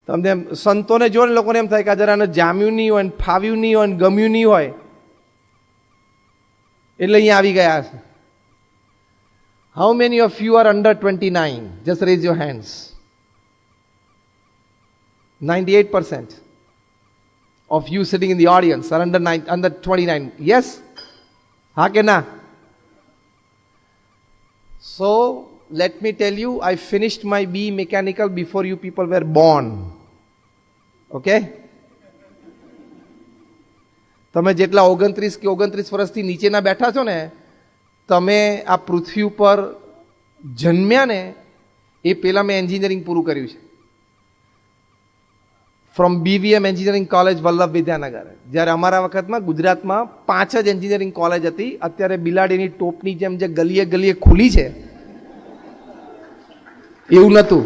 તમને સંતોને જો ને લોકોને એમ થાય કે જરા જામ્યું નહીં હોય, ફાવ્યું નહીં હોય, ગમ્યું નહીં હોય, એટલે અહીંયા આવી ગયા છે. How many of you are under 29? Just rays your hands. 98% of you sitting in the audience are under 29. Yes? Ha ke na? So let me tell you, I finished my BE mechanical before you people were born. Okay? તમે જેટલા 29 કે 29 વર્ષથી નીચેના બેઠા છો ને, તમે આ પૃથ્વી ઉપર જન્મ્યા ને એ પહેલા મેં એન્જિનિયરિંગ પૂરું કર્યું છે. From BVM engineering college Vallabh Vidyanagar. જ્યારે અમારા વખતમાં ગુજરાતમાં 5 જ એન્જિનિયરિંગ કોલેજ હતી. અત્યારે બિલાડીની ટોપની જેમ જે ગલીએ ગલીએ ખુલી છે એવું નહોતું.